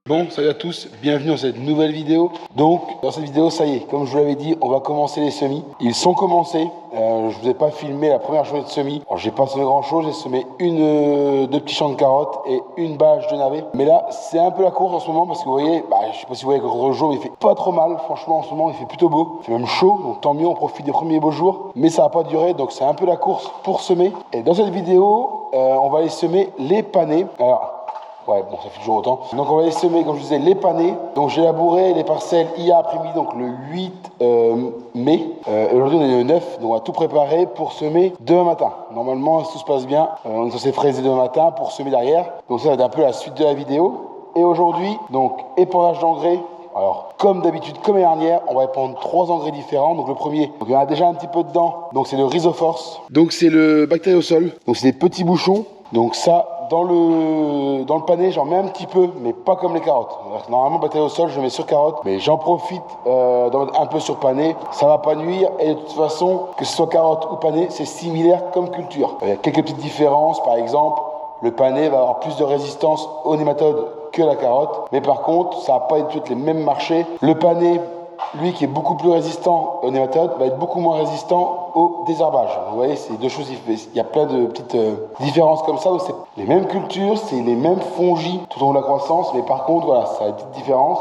Bon, salut à tous, bienvenue dans cette nouvelle vidéo. Donc, dans cette vidéo, ça y est, comme je vous l'avais dit, on va commencer les semis. Ils sont commencés. Je vous ai pas filmé la première journée de semis. Alors, j'ai pas semé grand chose, j'ai semé deux petits champs de carottes et une bâche de navets. Mais là, c'est un peu la course en ce moment parce que vous voyez, je sais pas si vous voyez avec le rejour, mais il fait pas trop mal. Franchement, en ce moment, il fait plutôt beau. Il fait même chaud, donc tant mieux, on profite des premiers beaux jours. Mais ça va pas durer, donc c'est un peu la course pour semer. Et dans cette vidéo, on va aller semer les panais. Alors, ouais, bon, ça fait toujours autant. Donc, on va les semer, comme je disais, les panais. Donc, j'ai labouré les parcelles hier après-midi, donc le 8 mai. Aujourd'hui, on est le 9, donc on va tout préparer pour semer demain matin. Normalement, si tout se passe bien, on est censé fraiser demain matin pour semer derrière. Donc, ça va être un peu la suite de la vidéo. Et aujourd'hui, donc, épandage d'engrais. Alors, comme d'habitude, comme l'année dernière, on va épandre 3 engrais différents. Donc, le premier, donc, il y en a déjà un petit peu dedans. Donc, c'est le Rhizoforce. Donc, c'est le Bactériosol. Donc, c'est des petits bouchons. Donc, ça, dans le panier, j'en mets un petit peu, mais pas comme les carottes. Normalement, Bactériosol, je le mets sur carottes, mais j'en profite d'en mettre un peu sur panais. Ça va pas nuire. Et de toute façon, que ce soit carotte ou panais, c'est similaire comme culture. Il y a quelques petites différences. Par exemple, le panais va avoir plus de résistance aux nématodes que la carotte. Mais par contre, ça va pas être toutes les mêmes marchés. Le panais, lui qui est beaucoup plus résistant aux nématodes, va être beaucoup moins résistant au désherbage. Vous voyez, c'est deux choses, il y a plein de petites différences comme ça. Donc c'est les mêmes cultures, c'est les mêmes fongies tout au long de la croissance, mais par contre, voilà, ça a une petite différence.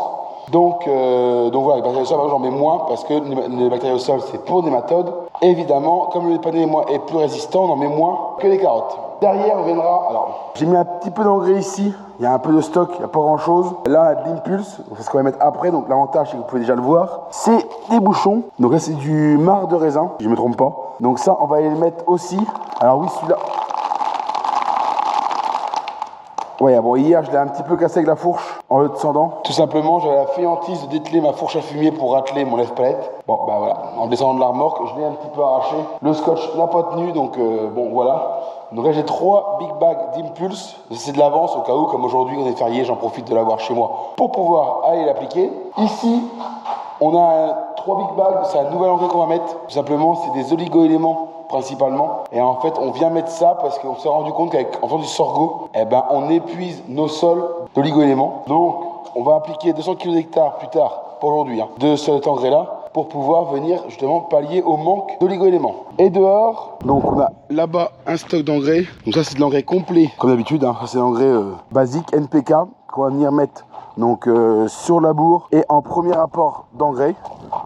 Donc voilà, les bactériosol, j'en mets moins parce que les bactériosol, c'est pour nématodes. Et évidemment, comme le panais est plus résistant, on en met moins que les carottes. Derrière, on viendra. Alors, j'ai mis un petit peu d'engrais ici. Il y a un peu de stock, il n'y a pas grand chose. Là, on a de l'Impulse, c'est ce qu'on va mettre après. Donc, l'avantage, c'est que vous pouvez déjà le voir. C'est des bouchons. Donc, là, c'est du marc de raisin, si je ne me trompe pas. Donc, ça, on va aller le mettre aussi. Alors, oui, celui-là. Ouais, bon, hier, je l'ai un petit peu cassé avec la fourche en le descendant. Tout simplement, j'avais la fainéantise de dételer ma fourche à fumier pour racler mon lève-palette. Bon, voilà, en descendant de la remorque, je l'ai un petit peu arraché. Le scotch n'a pas tenu, donc bon, voilà. Donc là, j'ai 3 big bags d'Impulse. C'est de l'avance au cas où, comme aujourd'hui, on est férié, j'en profite de l'avoir chez moi pour pouvoir aller l'appliquer. Ici, on a 3 big bags, c'est un nouvel engrais qu'on va mettre. Tout simplement, c'est des oligo-éléments principalement. Et en fait, on vient mettre ça parce qu'on s'est rendu compte qu'en faisant du sorgho, on épuise nos sols d'oligo-éléments. Donc, on va appliquer 200 kg d'hectare plus tard, pas aujourd'hui, de cet engrais-là, pour pouvoir venir justement pallier au manque d'oligo-éléments. Et dehors, donc on a là-bas un stock d'engrais. Donc ça, c'est de l'engrais complet, comme d'habitude. Ça, c'est l'engrais basique NPK qu'on va venir mettre donc sur la bourre et en premier apport d'engrais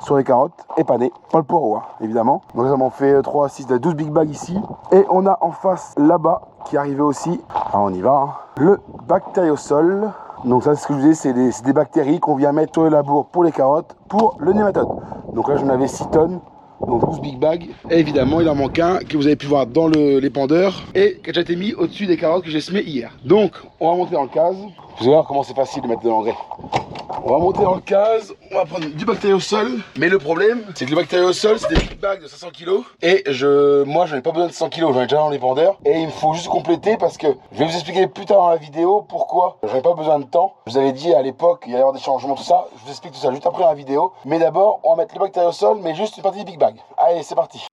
sur les carottes et panais, pas le poireau évidemment. Donc ça m'en fait 3, 6, 12 big bags ici. Et on a en face là-bas qui est arrivé aussi, alors on y va, le Bactériosol. Donc ça, c'est ce que je vous disais, c'est des bactéries qu'on vient mettre sur le labour pour les carottes, pour le nématode. Donc là, j'en avais 6 tonnes, donc 12 big bags. Et évidemment, il en manque un que vous avez pu voir dans l'épandeur et qui a déjà été mis au-dessus des carottes que j'ai semées hier. Donc, on va monter en case. Vous allez voir comment c'est facile de mettre de l'engrais. On va monter en case, on va prendre du bactériosol. Mais le problème, c'est que le bactériosol, c'est des big bags de 500 kg. Et moi, je n'en ai pas besoin de 100 kg, j'en ai déjà dans l'épandeur. Et il me faut juste compléter parce que je vais vous expliquer plus tard dans la vidéo pourquoi je n'ai pas besoin de temps. Je vous avais dit à l'époque, il y allait y avoir des changements, tout ça. Je vous explique tout ça juste après dans la vidéo. Mais d'abord, on va mettre le bactériosol, mais juste une partie des big bags. Allez, c'est parti.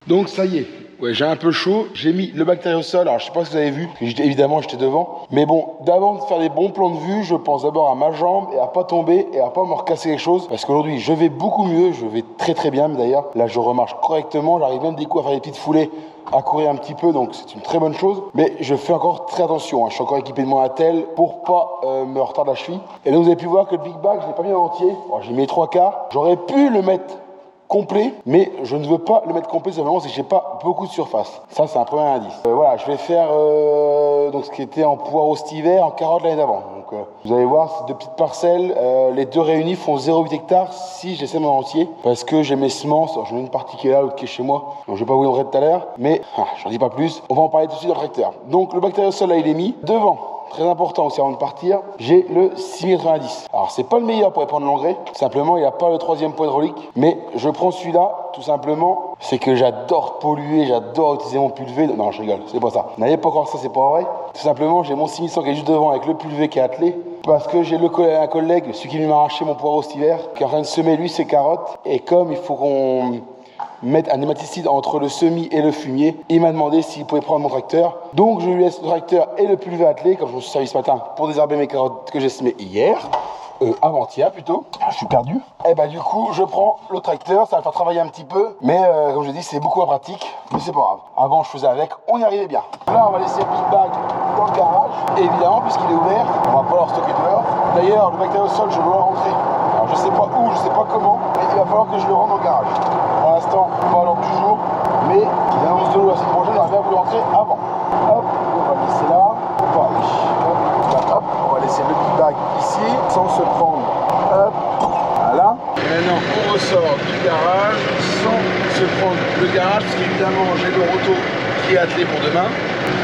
Donc ça y est, ouais, j'ai un peu chaud, j'ai mis le bactériosol, alors je sais pas si vous avez vu, évidemment j'étais devant, mais bon, d'avant de faire des bons plans de vue, je pense d'abord à ma jambe et à pas tomber et à pas me recasser quelque chose, parce qu'aujourd'hui je vais beaucoup mieux, je vais très très bien, mais d'ailleurs là je remarche correctement, j'arrive même des coups à faire des petites foulées, à courir un petit peu, donc c'est une très bonne chose, mais je fais encore très attention, je suis encore équipé de mon attel pour pas me retarder la cheville, et donc vous avez pu voir que le big bag je l'ai pas mis en entier, alors j'ai mis les 3/4, j'aurais pu le mettre complet, mais je ne veux pas le mettre complet simplement c'est que j'ai pas beaucoup de surface. Ça, c'est un premier indice. Voilà, je vais faire donc ce qui était en poireau cet hiver, en carotte l'année d'avant. Donc vous allez voir, c'est 2 petites parcelles. Les 2 réunis font 0,8 hectares si je les sème en entier, parce que j'ai mes semences. J'en ai une partie qui est là, l'autre qui est chez moi. Donc je vais pas vous montrer tout à l'heure, mais j'en dis pas plus. On va en parler tout de suite dans le tracteur. Donc le bactériosol là, il est mis devant. très important aussi avant de partir, j'ai le 6090. Alors c'est pas le meilleur pour prendre l'engrais, simplement il n'y a pas le 3e point hydraulique, mais je prends celui-là tout simplement, c'est que j'adore polluer, j'adore utiliser mon pulvé. Non, je rigole, c'est pas ça. N'ayez pas encore ça, c'est pas vrai. Tout simplement, j'ai mon 6100 qui est juste devant avec le pulvé qui est attelé, parce que j'ai un collègue, celui qui m'a arraché mon poireau cet hiver, qui est en train de semer lui ses carottes, et comme il faut qu'on mettre un nématicide entre le semis et le fumier. Il m'a demandé s'il pouvait prendre mon tracteur. Donc je lui laisse le tracteur et le pulvé attelé, comme je me suis servi ce matin, pour désherber mes carottes que j'ai semées hier. Avant-hier plutôt. Je suis perdu. Et bah du coup je prends le tracteur, ça va le faire travailler un petit peu, mais comme je dis c'est beaucoup moins pratique, mais c'est pas grave. Avant je faisais avec, on y arrivait bien. Là on va laisser le big bag dans le garage, et évidemment puisqu'il est ouvert, on va pas leur stocker dehors. D'ailleurs le bactériosol je dois le rentrer. Alors je sais pas où, je sais pas comment, mais il va falloir que je le rentre dans le garage. Pour l'instant, pas à l'ordre du jour, mais il annonce de l'eau la semaine prochaine, j'aurais bien voulu rentrer avant. Hop, on va laisser là, hop, on va laisser le big bag ici, sans se prendre, hop, voilà. Et maintenant, on ressort du garage, sans se prendre le garage, parce qu'évidemment, j'ai le roto qui est attelé pour demain.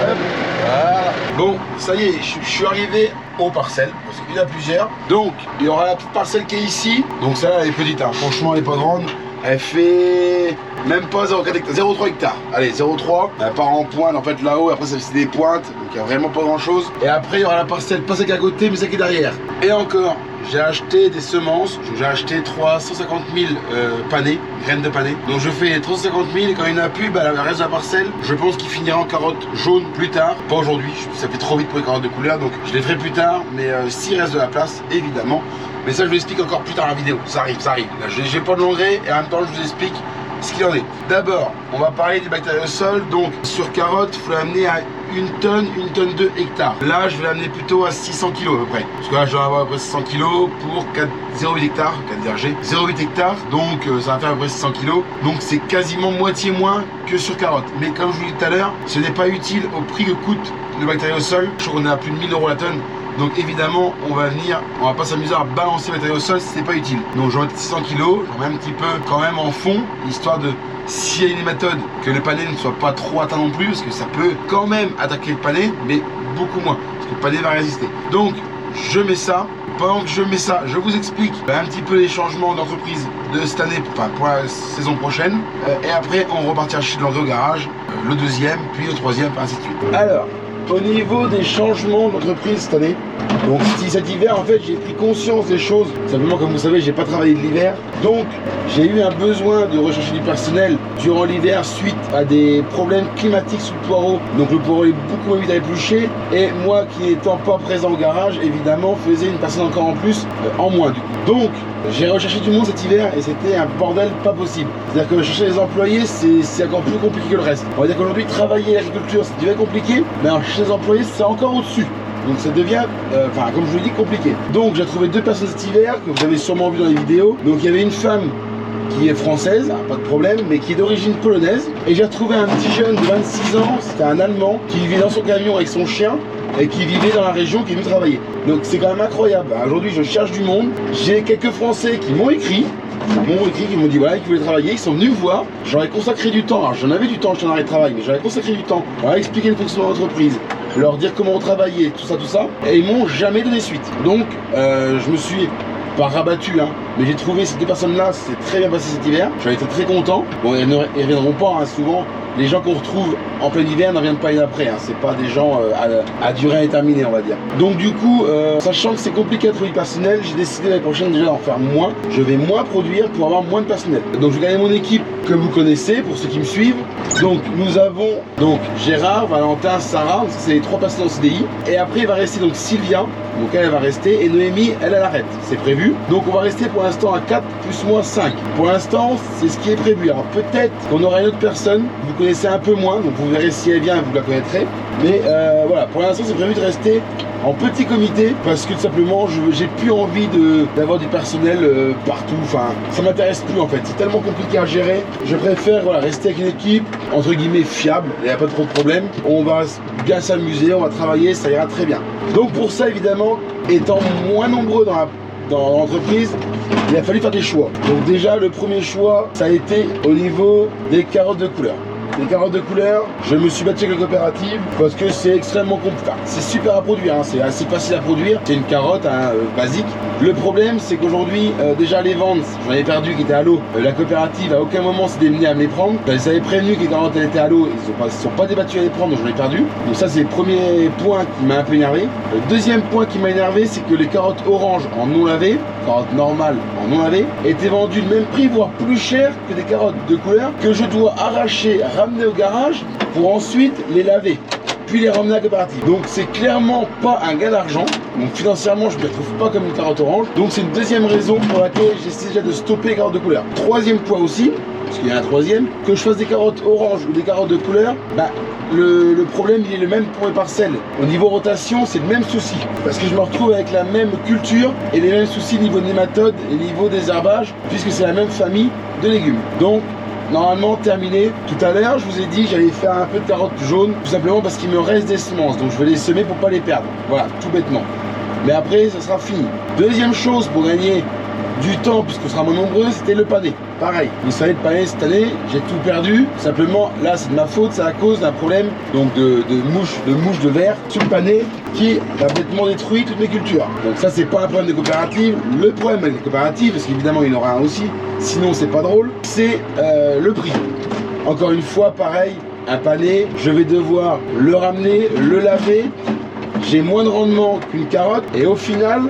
Hop, voilà. Bon, ça y est, je suis arrivé aux parcelles, parce qu'il y en a plusieurs. Donc, il y aura la petite parcelle qui est ici. Donc celle-là, elle est petite, hein. Franchement, elle est pas grande. Elle fait même pas 0,3 hectares. Allez, 0,3. Elle part en pointe en fait là-haut. Après, c'est des pointes. Donc, il n'y a vraiment pas grand-chose. Et après, il y aura la parcelle, pas celle qui est à côté, mais celle qui est derrière. Et encore, j'ai acheté des semences. J'ai acheté 350 000 panais, graines de panais. Donc, je fais 350 000. Et quand il n'y en a plus, bah, le reste de la parcelle, je pense qu'il finira en carottes jaunes plus tard. Pas aujourd'hui. Ça fait trop vite pour les carottes de couleur. Donc, je les ferai plus tard. Mais s'il reste de la place, évidemment. Mais ça, je vous l'explique encore plus tard dans la vidéo. Ça arrive, ça arrive. Là, j'ai pas de l'engrais et en même temps, je vous explique ce qu'il en est. D'abord, on va parler du bactériosol. Donc, sur carottes, il faut l'amener à 1 tonne 2 hectares. Là, je vais l'amener plutôt à 600 kg à peu près. Parce que là, je dois avoir à peu près 600 kg pour 0,8 hectares, 4 vergers. 0,8 hectares, donc ça va faire à peu près 600 kg. Donc, c'est quasiment moitié moins que sur carottes. Mais comme je vous l'ai dit tout à l'heure, ce n'est pas utile au prix que coûte le bactériosol. Je crois qu'on est à plus de 1000 € la tonne. Donc évidemment, on va pas s'amuser à balancer le matériau au sol si c'est pas utile. Donc j'en mets 600 kg, j'en mets un petit peu quand même en fond, histoire de, s'il y a une méthode, que le panais ne soit pas trop atteint non plus, parce que ça peut quand même attaquer le panais, mais beaucoup moins, parce que le panais va résister. Donc je mets ça. Pendant que je mets ça, je vous explique un petit peu les changements d'entreprise de cette année, enfin pour la saison prochaine. Et après, on repartira chez l'engrais au garage, le deuxième, puis le troisième, ainsi de suite. Alors, au niveau des changements d'entreprise cette année, donc cet hiver en fait j'ai pris conscience des choses. Simplement comme vous savez j'ai pas travaillé de l'hiver. Donc j'ai eu un besoin de rechercher du personnel durant l'hiver suite à des problèmes climatiques sous le poireau. Donc le poireau est beaucoup moins vite à éplucher. Et moi qui n'étant pas présent au garage évidemment faisais une personne encore en plus en moins du coup. Donc j'ai recherché du monde cet hiver et c'était un bordel pas possible. C'est-à-dire que chercher les employés c'est encore plus compliqué que le reste. On va dire qu'aujourd'hui travailler l'agriculture c'est déjà compliqué, mais chercher les employés c'est encore au-dessus. Donc ça devient, comme je vous l'ai dit, compliqué. Donc j'ai trouvé 2 personnes cet hiver, que vous avez sûrement vu dans les vidéos. Donc il y avait une femme qui est française, pas de problème, mais qui est d'origine polonaise. Et j'ai retrouvé un petit jeune de 26 ans, c'était un Allemand, qui vivait dans son camion avec son chien, et qui vivait dans la région, qui est venu travailler. Donc c'est quand même incroyable. Aujourd'hui je cherche du monde. J'ai quelques Français qui m'ont écrit, qui m'ont dit voilà, qu'ils voulaient travailler, ils sont venus me voir. J'aurais consacré du temps, alors j'en avais du temps, je suis en arrêt de travail, mais j'aurais consacré du temps pour expliquer le fonctionnement de l'entreprise, leur dire comment on travaillait, tout ça, et ils m'ont jamais donné suite. Donc je me suis pas rabattu, mais j'ai trouvé ces 2 personnes-là, c'est très bien passé cet hiver. J'en étais très content. Bon, ils ne reviendront pas, souvent. Les gens qu'on retrouve en plein hiver n'en viennent pas après, c'est pas des gens à durée indéterminée on va dire. Donc du coup, sachant que c'est compliqué à trouver du personnel, j'ai décidé l'année prochaine déjà d'en faire moins. Je vais moins produire pour avoir moins de personnel. Donc je vais garder mon équipe que vous connaissez pour ceux qui me suivent. Donc nous avons Gérard, Valentin, Sarah, c'est les 3 personnes en CDI. Et après il va rester donc Sylvia, donc elle va rester, et Noémie elle arrête, c'est prévu. Donc on va rester pour l'instant à 4 plus moi 5. Pour l'instant c'est ce qui est prévu. Alors peut-être qu'on aura une autre personne, vous connaissez un peu moins, donc vous verrez si elle vient, vous la connaîtrez. Mais voilà, pour l'instant c'est prévu de rester en petit comité parce que tout simplement j'ai plus envie d'avoir du personnel partout, ça m'intéresse plus en fait, c'est tellement compliqué à gérer. Je préfère rester avec une équipe entre guillemets fiable, il n'y a pas trop de problème, on va bien s'amuser, on va travailler, ça ira très bien. Donc pour ça évidemment, étant moins nombreux dans l'entreprise, il a fallu faire des choix. Donc déjà le premier choix ça a été au niveau des carottes de couleur. les carottes de couleur, je me suis battu avec la coopérative parce que c'est extrêmement compliqué. C'est super à produire, hein. C'est assez facile à produire. C'est une carotte basique. Le problème, c'est qu'aujourd'hui, déjà les ventes, j'en ai perdu qui étaient à l'eau. La coopérative, à aucun moment s'est démenée à me les prendre. Je les avais prévenus que les carottes elles étaient à l'eau, ils ne sont pas débattus à les prendre, donc j'en ai perdu. Donc ça, c'est le premier point qui m'a un peu énervé. Le deuxième point qui m'a énervé, c'est que les carottes oranges en non lavé, carottes normales en non lavé, étaient vendues le même prix, voire plus cher que des carottes de couleur que je dois arracher, ramener au garage pour ensuite les laver, puis les ramener à la coopérative. Donc c'est clairement pas un gain d'argent. Donc financièrement, je ne les retrouve pas comme une carotte orange. Donc c'est une deuxième raison pour laquelle j'essaie déjà de stopper les carottes de couleur. Troisième point aussi, parce qu'il y a un troisième, que je fasse des carottes oranges ou des carottes de couleur, le problème il est le même pour les parcelles. Au niveau rotation, c'est le même souci. Parce que je me retrouve avec la même culture et les mêmes soucis niveau nématodes et niveau désherbage, puisque c'est la même famille de légumes. Donc normalement terminé. Tout à l'heure, je vous ai dit j'allais faire un peu de carottes jaunes, tout simplement parce qu'il me reste des semences, donc je vais les semer pour pas les perdre. Voilà, tout bêtement. Mais après, ça sera fini. Deuxième chose pour gagner du temps, puisqu'on sera moins nombreux, c'était le pané. Pareil, vous savez, le pané cette année, j'ai tout perdu. Simplement, là, c'est de ma faute, c'est à cause d'un problème donc de mouche de verre sur le pané qui a complètement détruit toutes mes cultures. Donc ça, c'est pas un problème de coopérative. Le problème avec les coopératives, parce qu'évidemment, il y en aura un aussi, sinon c'est pas drôle, c'est le prix. Encore une fois, pareil, un pané, je vais devoir le ramener, le laver. J'ai moins de rendement qu'une carotte et au final,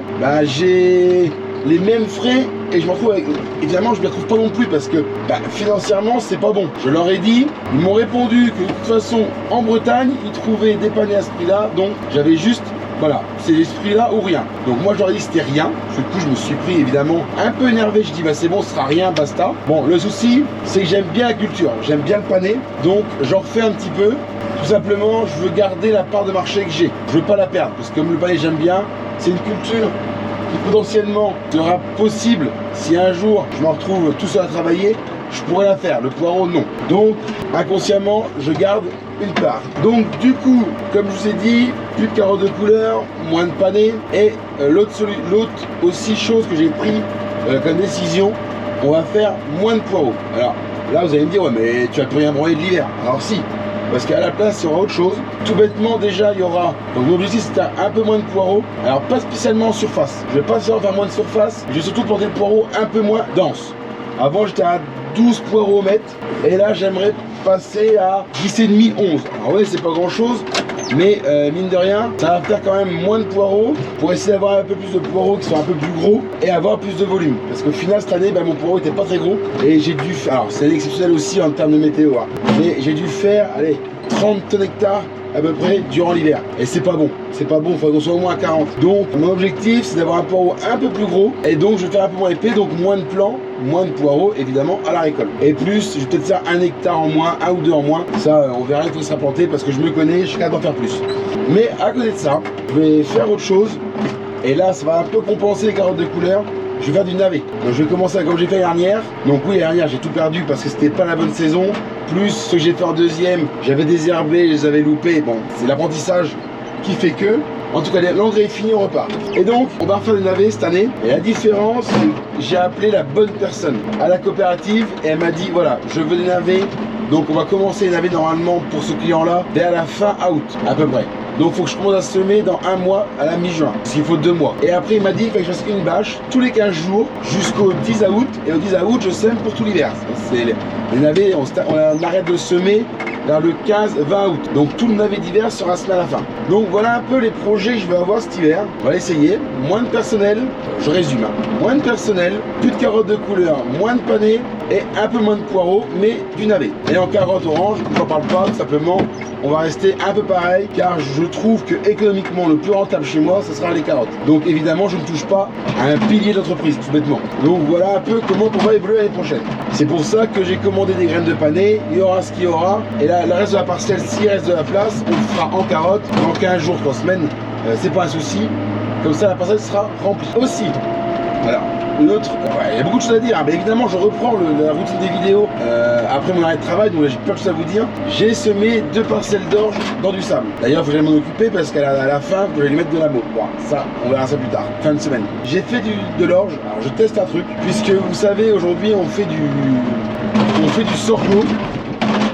j'ai les mêmes frais et je m'en trouve avec... Évidemment, je ne les retrouve pas non plus parce que financièrement, c'est pas bon. Je leur ai dit, ils m'ont répondu que de toute façon, en Bretagne, ils trouvaient des panés à ce prix-là, donc j'avais juste... Voilà, c'est ce prix-là ou rien. Donc moi, je leur ai dit c'était rien. Du coup, je me suis pris évidemment un peu énervé. Je dis c'est bon, ce sera rien, basta. Bon, le souci, c'est que j'aime bien la culture, j'aime bien le pané, donc j'en refais un petit peu. Tout simplement, je veux garder la part de marché que j'ai. Je veux pas la perdre, parce que comme le pané, j'aime bien. C'est une culture qui potentiellement sera possible si un jour je me retrouve tout seul à travailler, je pourrais la faire. Le poireau, non. Donc, inconsciemment, je garde une part. Donc, du coup, comme je vous ai dit, plus de carottes de couleur, moins de pané. Et l'autre aussi chose que j'ai pris comme décision, on va faire moins de poireaux. Alors, là, vous allez me dire, ouais, mais tu vas plus rien branler de l'hiver. Alors, si. Parce qu'à la place, il y aura autre chose. Tout bêtement, déjà, il y aura... Donc, mon objectif, c'est un peu moins de poireaux. Alors, pas spécialement en surface. Je vais pas faire moins de surface. Je vais surtout planter le poireau un peu moins dense. Avant, j'étais à 12 poireaux au mètre. Et là, j'aimerais passer à 10,5, 11. Alors, ouais, c'est pas grand-chose. Mais, mine de rien, ça va faire quand même moins de poireaux. Pour essayer d'avoir un peu plus de poireaux qui sont un peu plus gros. Et avoir plus de volume. Parce qu'au final, cette année, mon poireau était pas très gros. Et j'ai dû... Alors, c'est exceptionnel aussi en termes de météo. Hein. Mais j'ai dû faire, allez, 30 tonnes hectares à peu près durant l'hiver. Et c'est pas bon. C'est pas bon, il faut qu'on soit au moins à 40. Donc mon objectif c'est d'avoir un poireau un peu plus gros. Et donc je vais faire un peu moins épais, donc moins de plants, moins de poireaux évidemment à la récolte. Et plus, je vais peut-être faire 1 hectare en moins, 1 ou 2 en moins. Ça on verra quand il sera planté parce que je me connais, je suis capable d'en faire plus. Mais à côté de ça, je vais faire autre chose. Et là ça va un peu compenser les carottes de couleur. Je vais faire du navet. Donc je vais commencer comme j'ai fait dernière. Donc oui, dernière j'ai tout perdu parce que c'était pas la bonne saison. Plus ce que j'ai fait en deuxième, j'avais désherbé, je les avais loupés. Bon, c'est l'apprentissage qui fait que. En tout cas, l'engrais est fini, on repart. Et donc, on va refaire des navets cette année. Et la différence, j'ai appelé la bonne personne à la coopérative et elle m'a dit voilà, je veux des navets. Donc on va commencer les navets normalement pour ce client-là vers la fin août à peu près. Donc il faut que je commence à semer dans un mois à la mi-juin, parce qu'il faut 2 mois. Et après il m'a dit qu'il fallait que je fasse une bâche tous les 15 jours jusqu'au 10 août. Et au 10 août je sème pour tout l'hiver. Les navets, on arrête de semer vers le 15-20 août. Donc tout le navet d'hiver sera semé à la fin. Donc voilà un peu les projets que je vais avoir cet hiver. On va l'essayer. Moins de personnel, je résume. Moins de personnel, plus de carottes de couleur, moins de panais et un peu moins de poireaux, mais du navet. Et en carottes orange, je n'en parle pas, tout simplement, on va rester un peu pareil, car je trouve que économiquement le plus rentable chez moi, ce sera les carottes. Donc évidemment, je ne touche pas à un pilier d'entreprise, tout bêtement. Donc voilà un peu comment on va évoluer l'année prochaine. C'est pour ça que j'ai commandé des graines de panais, il y aura ce qu'il y aura, et là, le reste de la parcelle, s'il reste de la place, on le fera en carottes, dans 15 jours, 3 semaines, c'est pas un souci. Comme ça, la parcelle sera remplie. Aussi, voilà. L'autre, il y a beaucoup de choses à dire, mais évidemment je reprends la routine des vidéos après mon arrêt de travail, donc là j'ai plein de choses à vous dire. J'ai semé 2 parcelles d'orge dans du sable. D'ailleurs il faut que j'aille m'en occuper parce qu'à la fin, je vais lui mettre de la mot. Bon, ça, on verra ça plus tard, fin de semaine. J'ai fait de l'orge, alors je teste un truc, puisque vous savez aujourd'hui on fait du sorgho.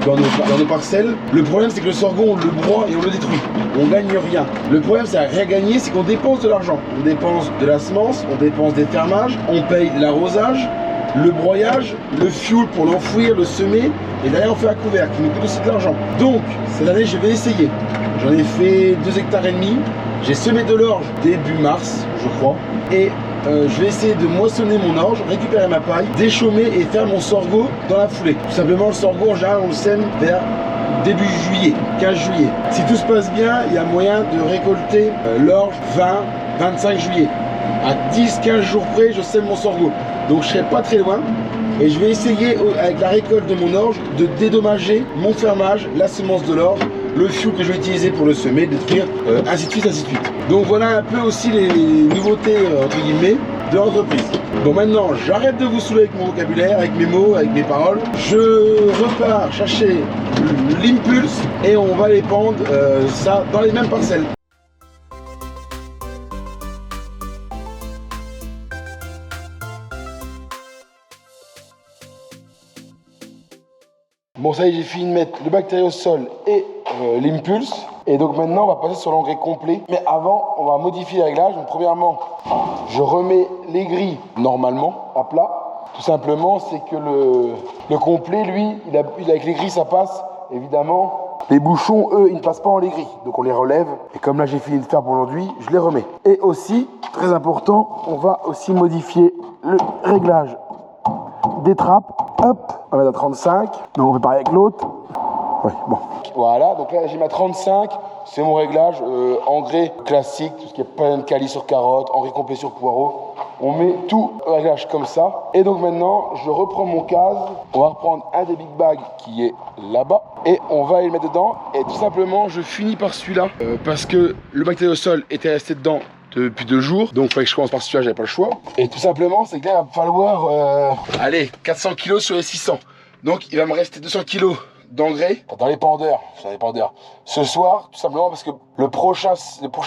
dans nos parcelles. Le problème, c'est que le sorgho, on le broie et on le détruit. On gagne rien. Le problème, c'est à rien gagner, c'est qu'on dépense de l'argent. On dépense de la semence, on dépense des fermages, on paye l'arrosage, le broyage, le fuel pour l'enfouir, le semer, et derrière on fait un couvercle qui nous coûte aussi de l'argent. Donc, cette année, je vais essayer. J'en ai fait 2,5 hectares. J'ai semé de l'orge début mars, je crois, et je vais essayer de moissonner mon orge, récupérer ma paille, déchaumer et faire mon sorgho dans la foulée. Tout simplement, le sorgho, en général, on le sème vers début juillet, 15 juillet. Si tout se passe bien, il y a moyen de récolter l'orge 20-25 juillet. À 10-15 jours près, je sème mon sorgho. Donc je serai pas très loin. Et je vais essayer, avec la récolte de mon orge, de dédommager mon fermage, la semence de l'orge, le fuel que je vais utiliser pour le semer, détruire, ainsi de suite, ainsi de suite. Donc voilà un peu aussi les nouveautés, entre guillemets, de l'entreprise. Bon, maintenant, j'arrête de vous saouler avec mon vocabulaire, avec mes mots, avec mes paroles. Je repars chercher l'impulse et on va les pendre, ça, dans les mêmes parcelles. Bon, ça y est, j'ai fini de mettre le bactériosol et l'impulse. Et donc maintenant, on va passer sur l'engrais complet. Mais avant, on va modifier les réglages. Donc premièrement, je remets les grilles normalement à plat. Tout simplement, c'est que le complet, lui, avec les grilles, ça passe. Évidemment, les bouchons, eux, ils ne passent pas en les grilles. Donc on les relève. Et comme là, j'ai fini de faire pour aujourd'hui, je les remets. Et aussi, très important, on va aussi modifier le réglage des trappes. Hop, on va mettre à 35. Donc on fait pareil avec l'autre. Ouais, bon. Voilà, donc là j'ai mis à 35. C'est mon réglage engrais classique, tout ce qui est panne cali sur carotte, engrais complet sur poireau. On met tout au réglage comme ça. Et donc maintenant, je reprends mon case. On va reprendre un des big bags qui est là-bas. Et on va aller le mettre dedans. Et tout simplement, je finis par celui-là. Parce que le bactériosol était resté dedans depuis 2 jours, donc il fallait que je commence par celui-là, j'avais pas le choix. Et tout simplement, c'est que là, il va me falloir, allez, 400 kg sur les 600. Donc il va me rester 200 kg d'engrais dans les pendeurs, ce soir, tout simplement parce que le prochain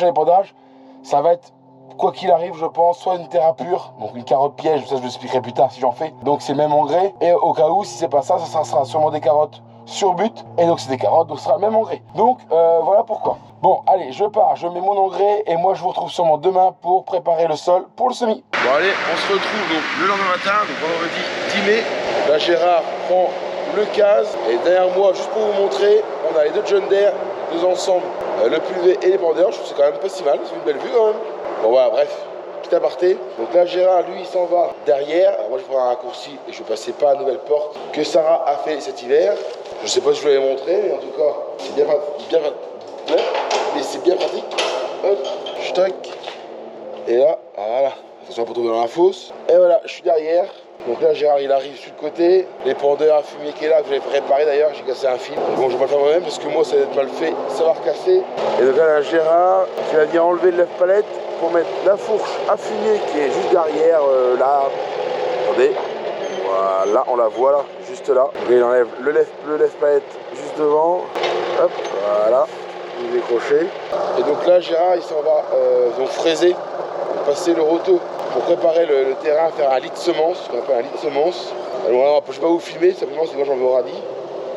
épandage, ça va être, quoi qu'il arrive, je pense, soit une terre pure, donc une carotte piège, ça je vous expliquerai plus tard si j'en fais. Donc c'est le même engrais, et au cas où, si c'est pas ça, ça sera sûrement des carottes sur but, et donc c'est des carottes, donc ce sera le même engrais. Donc voilà pourquoi. Bon, allez, je pars, je mets mon engrais et moi je vous retrouve sûrement demain pour préparer le sol pour le semis. Bon allez, on se retrouve donc le lendemain matin, donc vendredi 10 mai. Là Gérard prend le case et derrière moi, juste pour vous montrer, on a les 2 John Deere, 2 ensembles, le pulvé et les bandeurs. Je trouve que c'est quand même pas si mal, c'est une belle vue quand même. Bon voilà, bref, petit aparté. Donc là Gérard, lui, il s'en va derrière. Alors, moi je prends un raccourci et je vais passer par la nouvelle porte que Sarah a fait cet hiver. Je sais pas si je vous l'avais montré, mais en tout cas, c'est bien mais c'est bien pratique. Hop, tac. Et là, voilà. Attention pour tomber dans la fosse. Et voilà, je suis derrière. Donc là, Gérard, il arrive sur le côté. Les pendeurs à fumier qui est là, que j'avais réparé d'ailleurs, j'ai cassé un fil. Bon, je vais pas le faire moi-même parce que moi, ça va être mal fait, savoir casser. Et donc là, Gérard, qui va venir enlever le lève-palette pour mettre la fourche à fumier qui est juste derrière, là. Attendez. Voilà, on la voit là, juste là. Donc il enlève le lève-palette juste devant. Hop, voilà. Décroché. Et donc là, Gérard, il s'en va donc fraiser, passer le roto pour préparer le terrain, faire un lit de semence, ce qu'on appelle un lit de semence. Alors, je ne vais pas vous filmer, simplement c'est moi j'en vais au radis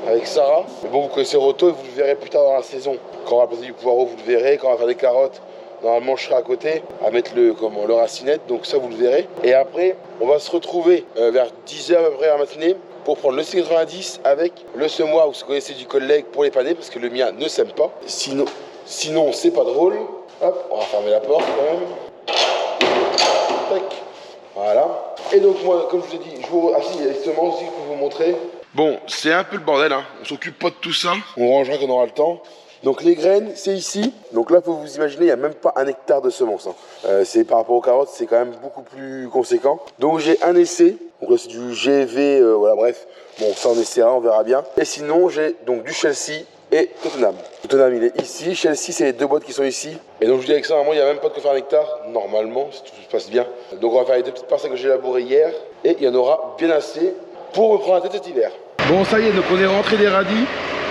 avec Sarah. Mais bon, vous connaissez le roto et vous le verrez plus tard dans la saison. Quand on va passer du poireau, vous le verrez. Quand on va faire des carottes, normalement je serai à côté à mettre le racinette, donc ça vous le verrez. Et après, on va se retrouver vers 10h à peu près à la matinée pour prendre le C90 avec le semoir, vous connaissez du collègue pour les paner parce que le mien ne sème pas. Sinon c'est pas drôle. Hop, on va fermer la porte quand même. Tac. Voilà. Et donc moi, comme je vous ai dit, il y a les semences aussi pour vous montrer. Bon, c'est un peu le bordel, hein. On s'occupe pas de tout ça. On rangera quand on aura le temps. Donc les graines, c'est ici. Donc là, faut vous imaginer, il n'y a même pas 1 hectare de semences. Hein. C'est par rapport aux carottes, c'est quand même beaucoup plus conséquent. Donc j'ai un essai. Donc là, c'est du GV, voilà, bref. Bon, ça on essaiera, on verra bien. Et sinon, j'ai donc du Chelsea et Tottenham. Tottenham, il est ici. Chelsea, c'est les 2 boîtes qui sont ici. Et donc je vous dis avec ça, normalement, il n'y a même pas de quoi faire 1 hectare, normalement, si tout se passe bien. Donc on va faire les 2 petites parcelles que j'ai élaborées hier. Et il y en aura bien assez pour me prendre la tête cet hiver. Bon, ça y est, donc on est rentré des radis.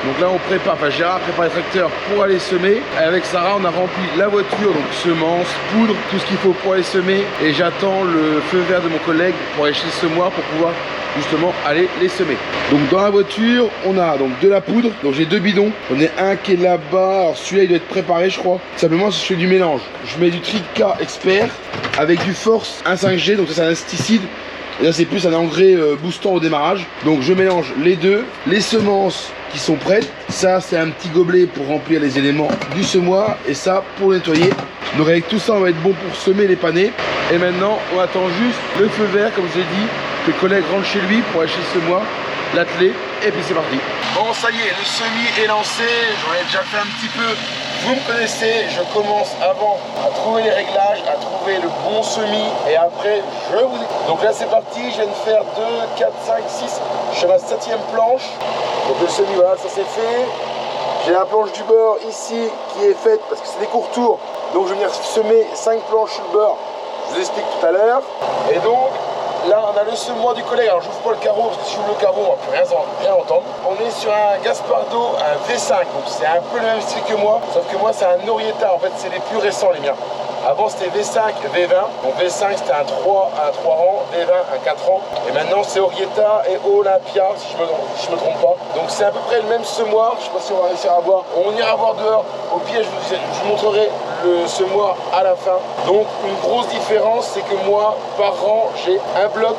Donc là on prépare, Gérard prépare les tracteurs pour aller semer. Et avec Sarah on a rempli la voiture, donc semences, poudre, tout ce qu'il faut pour aller semer. Et j'attends le feu vert de mon collègue pour aller chez le semoir pour pouvoir justement aller les semer. Donc dans la voiture, on a donc de la poudre. Donc j'ai 2 bidons. On est un qui est là-bas. Alors celui-là, il doit être préparé, je crois. Simplement, je fais du mélange. Je mets du Trica Expert avec du Force 1,5G. Donc ça, c'est un insecticide. Et là, c'est plus un engrais boostant au démarrage. Donc je mélange les deux. Les semences qui sont prêtes. Ça, c'est un petit gobelet pour remplir les éléments du semoir. Et ça, pour nettoyer. Donc avec tout ça, on va être bon pour semer les panais. Et maintenant, on attend juste le feu vert, comme je l'ai dit, que le collègue rentre chez lui pour acheter le semoir, l'atteler, et puis c'est parti. Bon, ça y est, le semis est lancé. J'en ai déjà fait un petit peu. Vous me connaissez, je commence avant à trouver les réglages, à trouver le bon semis, et après, je vous dis. Donc là, c'est parti. Je viens de faire 2, 4, 5, 6. Je suis à la 7e planche. Donc le semis, voilà, ça c'est fait. J'ai la planche du beurre ici qui est faite parce que c'est des courts tours. Donc je vais venir semer 5 planches sur le beurre. Je vous explique tout à l'heure. Et donc là on a le semoir du collègue. Alors j'ouvre pas le carreau parce que si j'ouvre le carreau on va plus rien entendre. On est sur un Gaspardo, un V5. Donc c'est un peu le même style que moi. Sauf que moi c'est un Orietta. En fait c'est les plus récents les miens. Avant c'était V5, V20. Donc V5 c'était un 3 rangs, V20 un 4 rangs. Et maintenant c'est Orietta et Olympia si je me trompe pas. Donc c'est à peu près le même semoir. Je sais pas si on va réussir à voir. On ira voir dehors. Au pire je vous montrerai le semoir à la fin. Donc une grosse différence c'est que moi par rang j'ai un bloc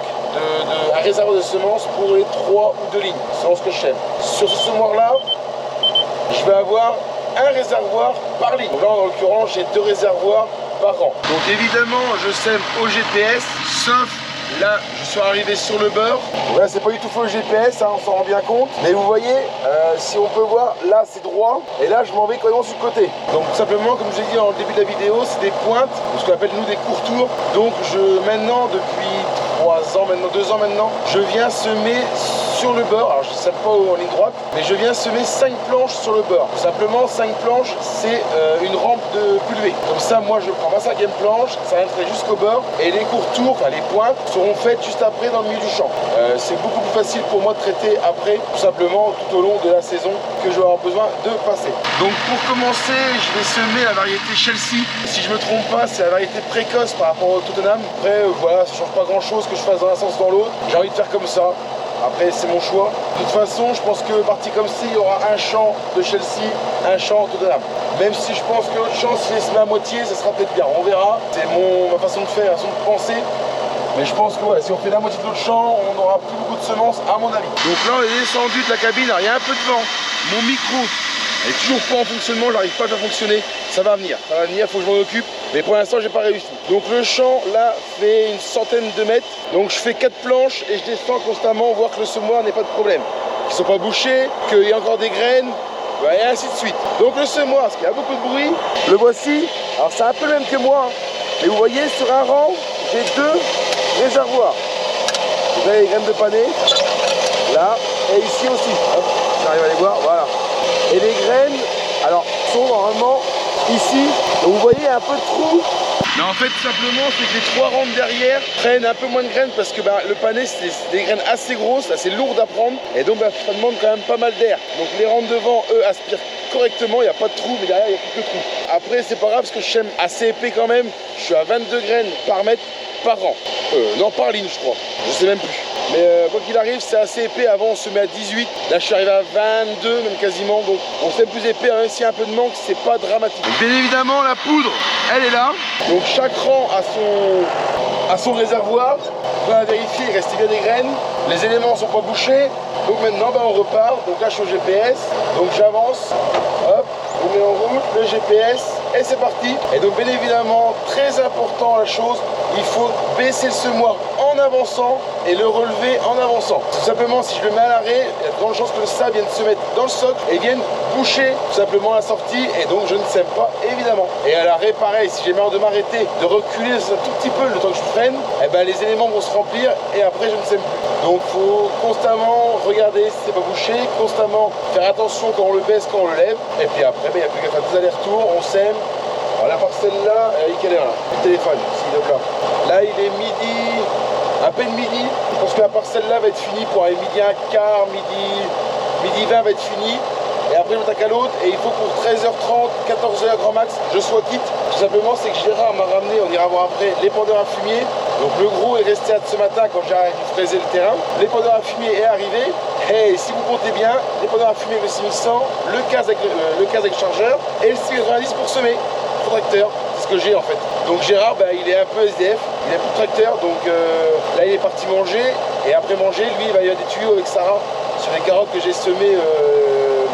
un réservoir de semences pour les 3 ou 2 lignes selon ce que je sème. Sur ce semoir là je vais avoir un réservoir par ligne. Donc là en l'occurrence j'ai 2 réservoirs par rang. Donc évidemment je sème au GPS, sauf là je suis arrivé sur le beurre. Donc là c'est pas du tout faux le GPS, hein, on s'en rend bien compte. Mais vous voyez, si on peut voir, là c'est droit et là je m'en vais complètement sur le côté. Donc tout simplement comme je l'ai dit en début de la vidéo, c'est des pointes, ce qu'on appelle nous des courts tours. Donc maintenant depuis 3 ans maintenant, 2 ans maintenant, je viens semer sur le beurre. Alors je ne sème pas en ligne droite, mais je viens semer 5 planches sur le beurre. Tout simplement 5 planches c'est une rampe de pulvée. Comme ça moi je prends ma 5e planche, ça rentrerait jusqu'au beurre et les courts tours, enfin les pointes seront faites juste après dans le milieu du champ. C'est beaucoup plus facile pour moi de traiter après, tout simplement tout au long de la saison que je vais avoir besoin de passer. Donc pour commencer, je vais semer la variété Chelsea. Si je me trompe pas, c'est la variété précoce par rapport au Tottenham. Après voilà, ça change pas grand chose que je fasse dans un sens ou dans l'autre. J'ai envie de faire comme ça. Après c'est mon choix. De toute façon je pense que parti comme ci, il y aura un champ de Chelsea, un champ Tottenham. Même si je pense que l'autre champ, si se met à moitié, ça sera peut-être bien. On verra. C'est ma façon de faire, ma façon de penser. Mais je pense que ouais, si on fait la moitié de l'autre champ, on n'aura plus beaucoup de semences à mon avis. Donc là on est descendu de la cabine, alors il y a un peu de vent. Mon micro est toujours pas en fonctionnement, j'arrive pas à faire fonctionner. Ça va venir, il faut que je m'en occupe. Mais pour l'instant j'ai pas réussi. Donc le champ là fait une centaine de mètres. Donc je fais 4 planches et je descends constamment, voir que le semoir n'est pas de problème. Qu'ils sont pas bouchés, qu'il y a encore des graines. Et ainsi de suite. Donc le semoir, parce qu'il y a beaucoup de bruit, le voici. Alors c'est un peu le même que moi, mais vous voyez sur un rang, j'ai 2 réservoirs. Vous avez les graines de panais, là, et ici aussi. Hop, j'arrive à les voir, voilà. Et les graines, alors, sont normalement ici. Donc vous voyez, il y a un peu de trou. Mais en fait, tout simplement, c'est que les 3 rangs derrière prennent un peu moins de graines parce que le panais, c'est des graines assez grosses, assez lourdes à prendre. Et donc, ça demande quand même pas mal d'air. Donc, les rangs devant, eux, aspirent correctement. Il n'y a pas de trou, mais derrière, il y a quelques trous. Après, c'est pas grave parce que je sème assez épais quand même. Je suis à 22 graines par mètre par rang. Non, par ligne, je crois. Je sais même plus. Mais quoi qu'il arrive, c'est assez épais. Avant, on se met à 18. Là, je suis arrivé à 22, même quasiment. Donc, on sème plus épais. Même s'il y a un peu de manque, c'est pas dramatique. Donc, bien évidemment, la poudre, elle est là. Donc, chaque rang a son réservoir. On va vérifier, il reste bien des graines. Les éléments ne sont pas bouchés. Donc, maintenant, on repart. Donc, là, je suis au GPS. Donc, j'avance. Hop, on met en route le GPS. Et c'est parti. Et donc, bien évidemment, très important la chose, il faut baisser le semoir en avançant et le relever en avançant. Tout simplement, si je le mets à l'arrêt, il y a de grandes chances que le sable vienne se mettre dans le socle et vienne boucher tout simplement la sortie, et donc je ne sème pas évidemment. Et à l'arrêt, pareil, si j'ai marre de m'arrêter, de reculer un tout petit peu le temps que je freine, et ben les éléments vont se remplir et après je ne sème plus. Donc il faut constamment regarder si c'est pas bouché, constamment faire attention quand on le baisse, quand on le lève, et puis après, il n'y a plus qu'à faire des allers-retours, on sème. Alors la parcelle là, elle est quelle heure là? Le téléphone, s'il est là. Là il est midi, à peine midi. Je pense que la parcelle là va être finie pour aller midi 1h15, midi 20 va être fini. Et après je m'attaque à l'autre et il faut pour 13h30, 14h grand max, je sois quitte. Tout simplement c'est que Gérard m'a ramené, on ira voir après, l'épandeur à fumier. Donc le gros est resté ce matin quand j'ai fraisé le terrain. L'épandeur à fumier est arrivé. Et si vous comptez bien, l'épandeur à fumier avec le 6100, le casque avec chargeur et le 690 pour semer. Tracteur, c'est ce que j'ai en fait. Donc Gérard, il est un peu SDF, il a plus de tracteur, donc là il est parti manger. Et après manger, lui il va y avoir des tuyaux avec Sarah sur les carottes que j'ai semées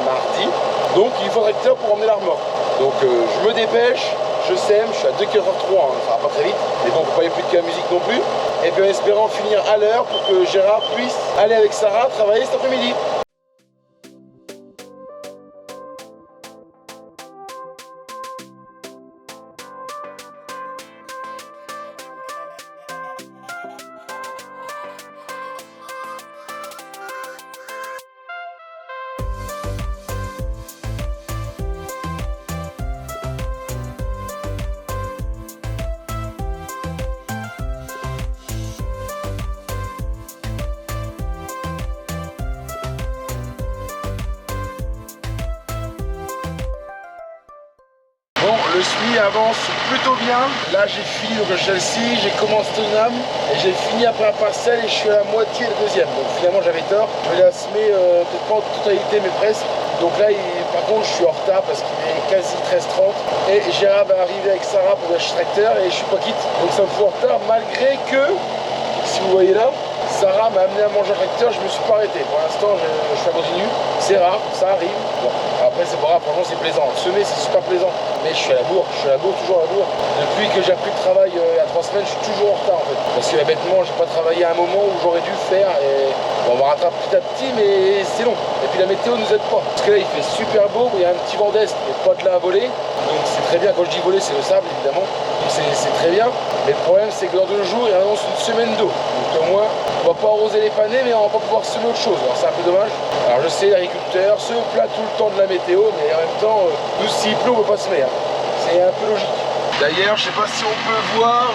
mardi. Donc il faut un tracteur pour emmener la remorque. Donc je me dépêche, je sème, je suis à 2 km/h, ça va pas très vite, mais bon, faut pas y aller plus de la musique non plus. Et puis en espérant finir à l'heure pour que Gérard puisse aller avec Sarah travailler cet après-midi. Bon, le semis avance plutôt bien. Là, j'ai fini donc Chelsea, j'ai commencé Tottenham et j'ai fini après la parcelle et je suis à la moitié de deuxième. Donc finalement, j'avais tort. Je vais la semer peut-être pas en totalité, mais presque. Donc là, par contre, je suis en retard parce qu'il est quasi 13h30 et Gérard va arriver avec Sarah pour le tracteur et je suis pas quitte. Donc ça me fout en retard malgré que, si vous voyez là, Sarah m'a amené à manger un tracteur, je me suis pas arrêté. Pour l'instant, je continue. C'est rare, ça arrive. Bon, après, c'est pas grave, franchement, c'est plaisant. Semer, c'est super plaisant. Mais je suis à la bourre, toujours à la bourre. Depuis que j'ai appris le travail il y a 3 semaines, je suis toujours en retard en fait. Parce que bêtement, j'ai pas travaillé à un moment où j'aurais dû faire. Et bon, on va rattraper petit à petit, mais c'est long. Et puis la météo nous aide pas. Parce que là, il fait super beau, il y a un petit vent d'est, il n'y a pas de là à voler. Donc c'est très bien, quand je dis voler, c'est le sable évidemment. Donc c'est très bien. Mais le problème, c'est que dans 2 jours, il annonce une semaine d'eau. Donc au moins, on va pas arroser les panais, mais on va pas pouvoir semer autre chose. Alors c'est un peu dommage. Alors je sais, l'agriculteur se plaint tout le temps de la météo, mais en même temps, nous, s'il pleut, on ne peut pas semer. Hein. C'est un peu logique. D'ailleurs, je sais pas si on peut voir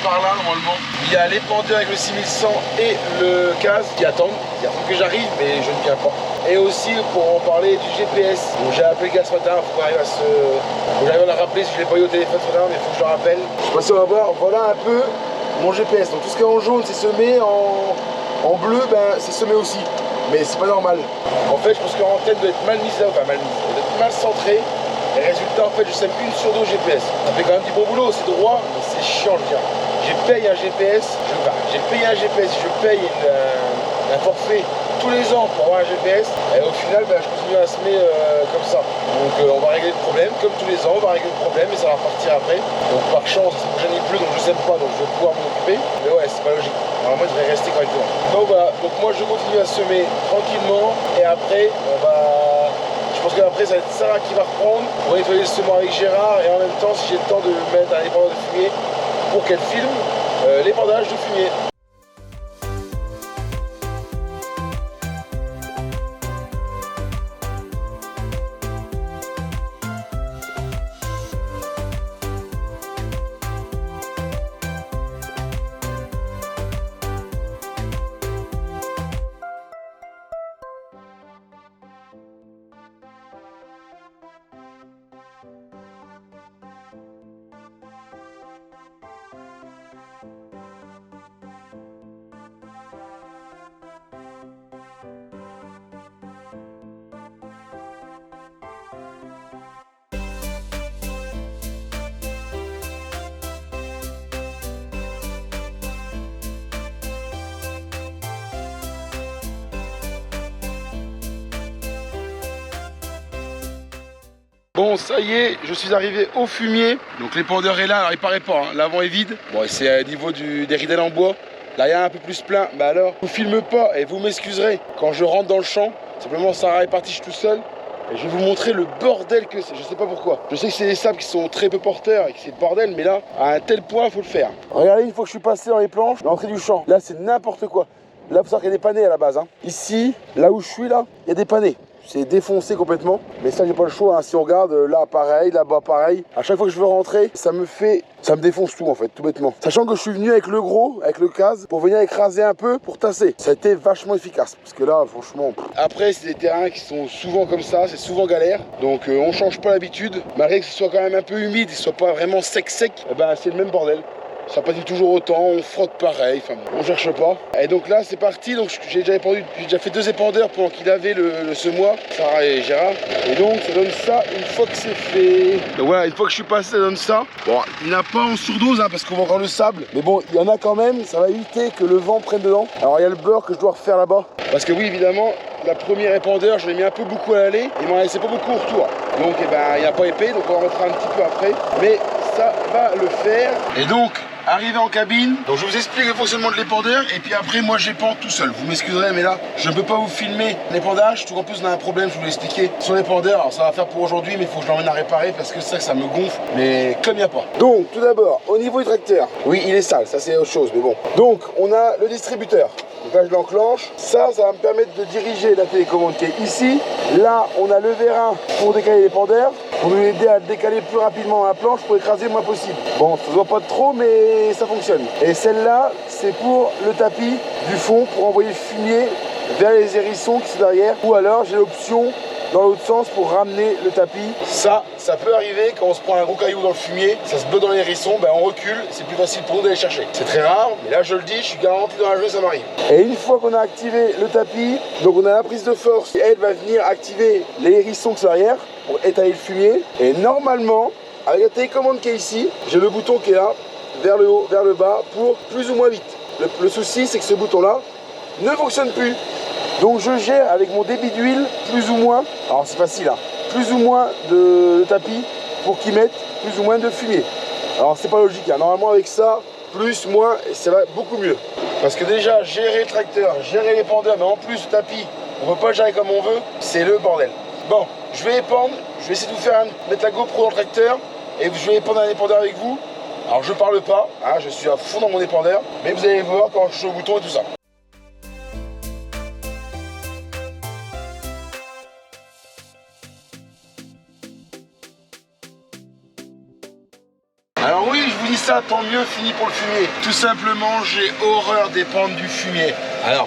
par là normalement. Il y a l'épandeur avec le 6100 et le CAS qui attendent. Il faut que j'arrive, mais je ne viens pas. Et aussi pour en parler du GPS. Donc j'ai appelé le gars ce matin, il faut que j'arrive à la rappeler si je ne l'ai pas eu au téléphone ce matin, mais il faut que je le rappelle. Je sais pas si on va voir, voilà un peu mon GPS. Donc tout ce qui est en jaune, c'est semé, en bleu, c'est semé aussi. Mais c'est pas normal. En fait, je pense que l'antenne doit être mal mise là, enfin mal mise, elle doit être mal centrée. Et résultat, en fait, je sème 1 sur 2 GPS. Ça fait quand même du bon boulot, c'est droit, mais c'est chiant, je veux dire. J'ai payé un GPS, je paye un forfait tous les ans pour avoir un GPS. Et au final, je continue à semer comme ça. Donc on va régler le problème, comme tous les ans, on va régler le problème et ça va partir après. Donc par chance, la semaine prochaine il pleut, donc je sème pas, donc je vais pouvoir m'en occuper. Mais ouais, c'est pas logique. Normalement, je devrais rester correctement. Donc voilà, donc moi je continue à semer tranquillement et après, je pense qu'après, ça va être Sarah qui va reprendre. On va nettoyer le semoir avec Gérard et en même temps, si j'ai le temps de mettre un épandeur de fumier pour qu'elle filme l'épandage de fumier. Bon, ça y est, je suis arrivé au fumier. Donc l'épandeur est là, alors il paraît pas, hein. L'avant est vide. Bon, c'est au niveau des ridelles en bois. L'arrière est un peu plus plein. Bah alors, je vous filme pas et vous m'excuserez. Quand je rentre dans le champ, simplement Sarah est partie, je suis tout seul. Et je vais vous montrer le bordel que c'est. Je sais pas pourquoi. Je sais que c'est des sables qui sont très peu porteurs et que c'est le bordel, mais là, à un tel point, il faut le faire. Regardez, une fois que je suis passé dans les planches, l'entrée du champ, là c'est n'importe quoi. Là, il faut savoir qu'il y a des panais à la base. Hein. Ici, là où je suis, là, il y a des panais. C'est défoncé complètement, mais ça j'ai pas le choix, hein. Si on regarde là pareil, là-bas pareil, à chaque fois que je veux rentrer, ça me défonce tout en fait, tout bêtement. Sachant que je suis venu avec le gros, avec le CAS, pour venir écraser un peu, pour tasser. Ça a été vachement efficace, parce que là franchement... Après c'est des terrains qui sont souvent comme ça, c'est souvent galère, donc on change pas l'habitude, malgré que ce soit quand même un peu humide, que ce soit pas vraiment sec, c'est le même bordel. ça patine toujours autant, on frotte pareil, enfin bon, on cherche pas. Et donc là c'est parti, donc j'ai déjà fait 2 épandeurs pendant qu'il avait le semoir, Sarah et Gérard. Et donc ça donne ça une fois que c'est fait. Donc voilà, une fois que je suis passé, ça donne ça. Bon, il n'y en a pas en surdose hein, parce qu'on voit encore le sable. Mais bon, il y en a quand même, ça va éviter que le vent prenne dedans. Alors il y a le beurre que je dois refaire là-bas. Parce que oui, évidemment, la première épandeur, je l'ai mis un peu beaucoup à l'aller. Il m'en laissait pas beaucoup au retour. Donc eh ben, il n'y a pas épais, donc on en remettra un petit peu après. Mais ça va le faire. Et donc, arrivé en cabine, donc je vous explique le fonctionnement de l'épandeur et puis après moi j'épande tout seul. Vous m'excuserez mais là je ne peux pas vous filmer l'épandage, tout en plus on a un problème, je vous l'ai expliqué sur l'épandeur. Alors ça va faire pour aujourd'hui mais il faut que je l'emmène à réparer parce que ça me gonfle, mais comme il n'y a pas. Donc tout d'abord au niveau du tracteur, oui il est sale, ça c'est autre chose mais bon. Donc on a le distributeur. Donc là je l'enclenche, ça va me permettre de diriger la télécommande qui est ici. Là on a le vérin pour décaler l'épandeur, pour nous aider à décaler plus rapidement la planche pour écraser le moins possible. Bon ça se voit pas trop mais ça fonctionne. Et celle-là c'est pour le tapis du fond pour envoyer le fumier vers les hérissons qui sont derrière. Ou alors j'ai l'option dans l'autre sens pour ramener le tapis. Ça peut arriver quand on se prend un gros caillou dans le fumier, ça se bloque dans les hérissons, ben on recule, c'est plus facile pour nous d'aller chercher. C'est très rare, mais là je le dis, je suis garanti dans la journée ça m'arrive. Et une fois qu'on a activé le tapis, donc on a la prise de force, et elle va venir activer les hérissons qui sont derrière pour étaler le fumier. Et normalement, avec la télécommande qui est ici, j'ai le bouton qui est là, vers le haut, vers le bas, pour plus ou moins vite. Le souci c'est que ce bouton là ne fonctionne plus. Donc je gère avec mon débit d'huile plus ou moins, alors c'est facile hein, plus ou moins de tapis pour qu'il mette plus ou moins de fumier. Alors c'est pas logique, hein. Normalement avec ça, plus, moins, ça va beaucoup mieux. Parce que déjà gérer le tracteur, gérer l'épandeur, mais en plus le tapis, on peut pas le gérer comme on veut, c'est le bordel. Bon, je vais épandre, je vais essayer de vous faire mettre la GoPro dans le tracteur et je vais épandre un épandeur avec vous. Alors je parle pas, hein, je suis à fond dans mon épandeur, mais vous allez voir quand je suis au bouton et tout ça. Alors oui, je vous dis ça, tant mieux, fini pour le fumier. Tout simplement, j'ai horreur d'épandre du fumier. Alors,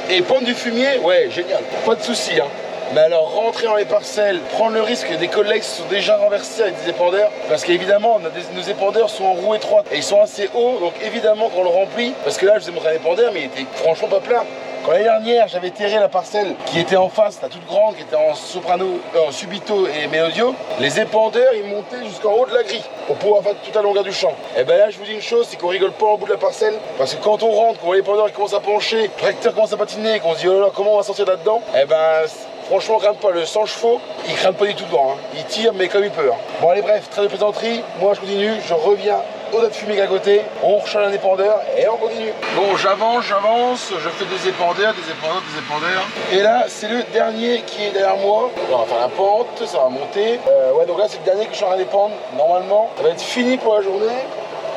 épandre du fumier, ouais, génial, pas de souci, hein. Mais alors, rentrer dans les parcelles, prendre le risque que des collègues se sont déjà renversés avec des épandeurs, parce qu'évidemment, nos épandeurs sont en roue étroite et ils sont assez hauts, donc évidemment, quand on le remplit, parce que là, je vous ai montré un épandeur, mais il était franchement pas plein. Quand l'année dernière, j'avais terré la parcelle qui était en face, la toute grande, qui était en soprano, en subito et mélodio, les épandeurs, ils montaient jusqu'en haut de la grille pour pouvoir faire toute la longueur du champ. Et ben là, je vous dis une chose, c'est qu'on rigole pas au bout de la parcelle, parce que quand on rentre, quand l'épandeur commence à pencher, le tracteur commence à patiner, qu'on se dit oh là là, comment on va sortir là-dedans, et ben franchement, on craint pas. Le 100 chevaux, il craint pas du tout devant. Hein. Il tire, mais comme il peut. Hein. Bon, allez, bref, trêve de plaisanterie. Moi, je continue. Je reviens au tas de fumée à côté. On recharge un épandeur et on continue. Bon, j'avance. Je fais des épandeurs. Et là, c'est le dernier qui est derrière moi. On va faire la pente, ça va monter. Ouais, donc là, c'est le dernier que je suis en train d'épandre. Normalement, ça va être fini pour la journée.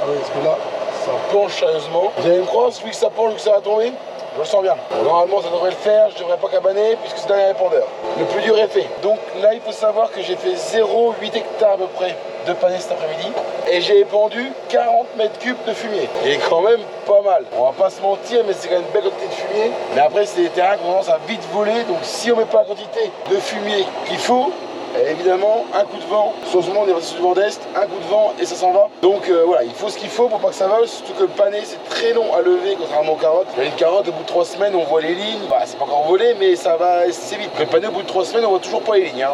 Ah oui, parce que là, ça penche sérieusement. Vous allez me croire, celui que ça penche, que ça va tomber. Je le sens bien. Bon, normalement, ça devrait le faire. Je devrais pas cabaner puisque c'est le dernier épandeur. Le plus dur est fait. Donc là, il faut savoir que j'ai fait 0,8 hectares à peu près de panais cet après-midi. Et j'ai épandu 40 mètres cubes de fumier. Et quand même pas mal. On va pas se mentir, mais c'est quand même une belle quantité de fumier. Mais après, c'est des terrains qui ont tendance à vite voler. Donc si on met pas la quantité de fumier qu'il faut, et évidemment, un coup de vent, sur ce moment on est sur du vent d'est, un coup de vent et ça s'en va. Donc voilà, il faut ce qu'il faut pour pas que ça vole, surtout que le panais c'est très long à lever contrairement aux carottes. Une carotte, au bout de 3 semaines, on voit les lignes, bah, c'est pas encore volé, mais ça va, c'est vite. Le panais, au bout de 3 semaines, on voit toujours pas les lignes, hein.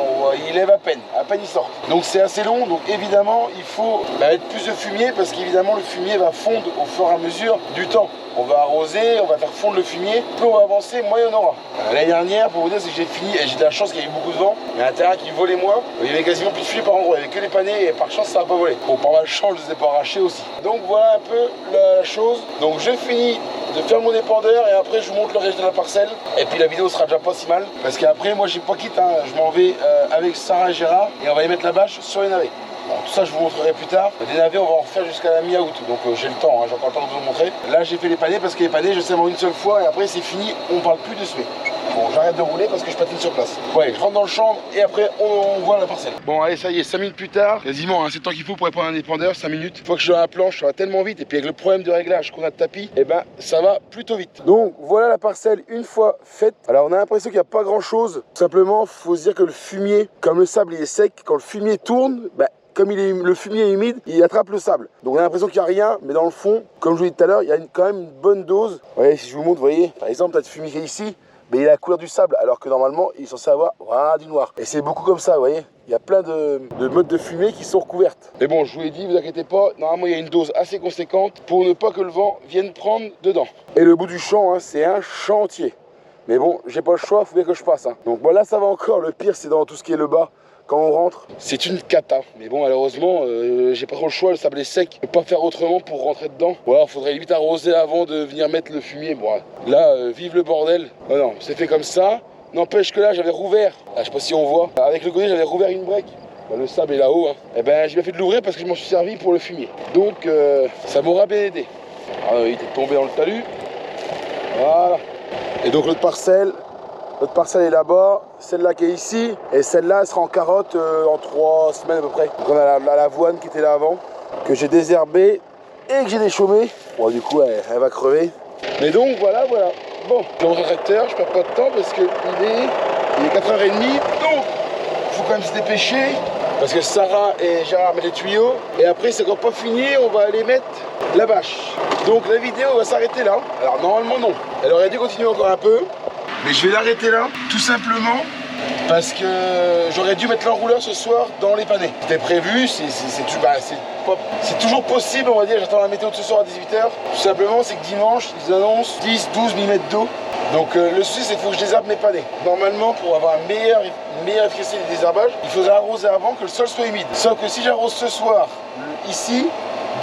Il lève à peine il sort. Donc c'est assez long, donc évidemment, il faut mettre plus de fumier parce qu'évidemment, le fumier va fondre au fur et à mesure du temps. On va arroser, on va faire fondre le fumier, plus on va avancer, moins il y en aura. L'année dernière, pour vous dire, c'est que j'ai fini, et j'ai de la chance qu'il y ait eu beaucoup de vent, mais un terrain qui volait moins, il y avait quasiment plus de fumier par endroit, il n'y avait que les panais, et par chance ça n'a pas volé. Bon, par malchance, je ne les ai pas arrachés aussi. Donc voilà un peu la chose. Donc j'ai fini de faire mon épandeur, et après je vous montre le reste de la parcelle, et puis la vidéo sera déjà pas si mal, parce qu'après, moi j'ai pas quitte, hein. Je m'en vais avec Sarah et Gérard, et on va y mettre la bâche sur les navets. Bon, tout ça je vous montrerai plus tard. Des navets on va en refaire jusqu'à la mi-août, donc j'ai le temps, hein, j'ai encore le temps de vous le montrer. Là j'ai fait les panais parce que les panais je sais en une seule fois et après c'est fini, on parle plus de semer. Bon, j'arrête de rouler parce que je patine sur place. Ouais, je rentre dans le champ et après on voit la parcelle. Bon allez, ça y est, 5 minutes plus tard, quasiment, hein, c'est le temps qu'il faut pour prendre un épandeur, 5 minutes. Une fois que je suis dans la planche, ça va tellement vite et puis avec le problème de réglage qu'on a de tapis, et ben ça va plutôt vite. Donc voilà la parcelle une fois faite. Alors on a l'impression qu'il n'y a pas grand chose, tout simplement faut se dire que le fumier, comme le sable il est sec, quand le fumier tourne, bah, comme le fumier est humide, il attrape le sable. Donc on a l'impression qu'il n'y a rien, mais dans le fond, comme je vous l'ai dit tout à l'heure, il y a quand même une bonne dose. Vous voyez, si je vous montre, vous voyez, par exemple, tu as le fumier qui est ici, mais il a la couleur du sable, alors que normalement, il est censé avoir du noir. Et c'est beaucoup comme ça, vous voyez. Il y a plein de modes de fumée qui sont recouvertes. Mais bon, je vous l'ai dit, vous inquiétez pas, normalement il y a une dose assez conséquente pour ne pas que le vent vienne prendre dedans. Et le bout du champ, hein, c'est un chantier. Mais bon, j'ai pas le choix, il faut bien que je passe. Hein. Donc voilà, ça va encore. Le pire, c'est dans tout ce qui est le bas. Quand on rentre, c'est une cata. Mais bon, malheureusement, j'ai pas trop le choix, le sable est sec. Je peux pas faire autrement pour rentrer dedans. Ou alors, faudrait limite arroser avant de venir mettre le fumier. Bon, là, vive le bordel. Oh non, c'est fait comme ça. N'empêche que là, j'avais rouvert. Là, je sais pas si on voit. Avec le godet, j'avais rouvert une break. Bah, le sable est là-haut. Hein. Et ben, j'ai bien fait de l'ouvrir parce que je m'en suis servi pour le fumier. Donc, ça m'aura bien aidé. Alors, il était tombé dans le talus. Voilà. Et donc, l'autre parcelle est là-bas, celle-là qui est ici, et celle-là elle sera en carotte en 3 semaines à peu près. Donc on a l'avoine qui était là avant, que j'ai désherbée et que j'ai déchaumée. Bon du coup elle va crever. Mais donc voilà. Bon, je rentre au tracteur, je perds pas de temps parce qu'il est 4h30, donc il faut quand même se dépêcher. Parce que Sarah et Gérard mettent les tuyaux, et après c'est encore pas fini, on va aller mettre la bâche. Donc la vidéo va s'arrêter là. Alors normalement non, elle aurait dû continuer encore un peu. Mais je vais l'arrêter là, tout simplement parce que j'aurais dû mettre l'enrouleur ce soir dans les panais. C'était prévu, c'est toujours possible, on va dire. J'attends la météo de ce soir à 18h. Tout simplement, c'est que dimanche, ils annoncent 10-12 mm d'eau. Donc le souci, c'est qu'il faut que je désherbe mes panais. Normalement, pour avoir une meilleure efficacité du désherbage, il faudrait arroser avant que le sol soit humide. Sauf que si j'arrose ce soir, ici,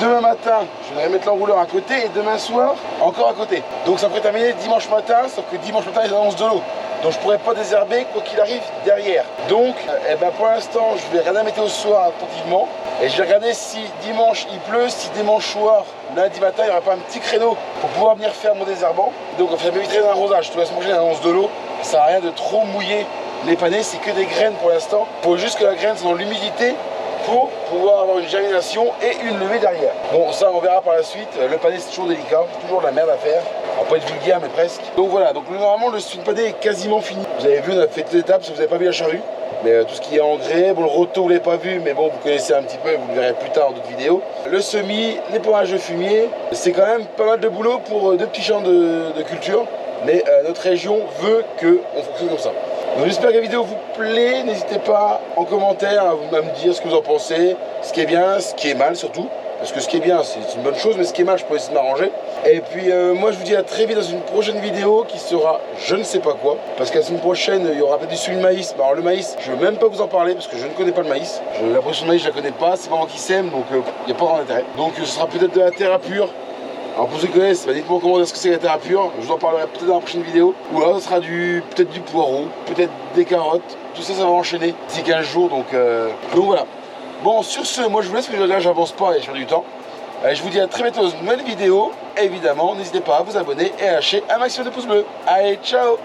demain matin, je vais mettre l'enrouleur à côté et demain soir, encore à côté. Donc ça pourrait terminer dimanche matin, sauf que dimanche matin, ils annoncent de l'eau. Donc je pourrais pas désherber quoi qu'il arrive derrière. Donc pour l'instant, je vais regarder la météo ce soir attentivement. Et je vais regarder si dimanche il pleut, si dimanche soir, lundi matin, il n'y aura pas un petit créneau pour pouvoir venir faire mon désherbant. Donc ça m'éviterait un arrosage. Tout la semaine prochaine, il annonce de l'eau. Ça sert à rien de trop mouiller les panais, c'est que des graines pour l'instant. Il faut juste que la graine soit dans l'humidité pour pouvoir avoir une germination et une levée derrière. Bon, ça on verra par la suite. Le panais c'est toujours délicat, toujours de la merde à faire. On va pas être vulgaire mais presque. Donc voilà, donc normalement le swing panais est quasiment fini. Vous avez vu, on a fait toutes les étapes, si vous n'avez pas vu la charrue. Mais tout ce qui est engrais, bon le roto vous l'avez pas vu, mais bon vous connaissez un petit peu, vous le verrez plus tard dans d'autres vidéos. Le semis, l'épandage de fumier, c'est quand même pas mal de boulot pour 2 petits champs de culture. Mais notre région veut qu'on fonctionne comme ça. Donc j'espère que la vidéo vous plaît, n'hésitez pas en commentaire à me dire ce que vous en pensez, ce qui est bien, ce qui est mal surtout. Parce que ce qui est bien, c'est une bonne chose, mais ce qui est mal, je peux essayer de m'arranger. Et puis moi je vous dis à très vite dans une prochaine vidéo qui sera je ne sais pas quoi. Parce que la semaine prochaine, il y aura peut-être du suivi de maïs. Alors le maïs, je ne veux même pas vous en parler parce que je ne connais pas le maïs. La production de maïs, je la connais pas, c'est pas moi qui sème, donc il n'y a pas grand intérêt. Donc ce sera peut-être de la terre à pure. Alors pour ceux qui connaissent, dites-moi comment est-ce que c'est la terre à pure. Je vous en parlerai peut-être dans la prochaine vidéo. Ou alors ce sera peut-être du poireau, peut-être des carottes. Tout ça, ça va enchaîner d'ici 15 jours. Donc voilà. Bon, sur ce, moi je vous laisse parce que là j'avance pas et je perds du temps. Je vous dis à très bientôt dans une nouvelle vidéo. Évidemment, n'hésitez pas à vous abonner et à lâcher un maximum de pouces bleus. Allez, ciao!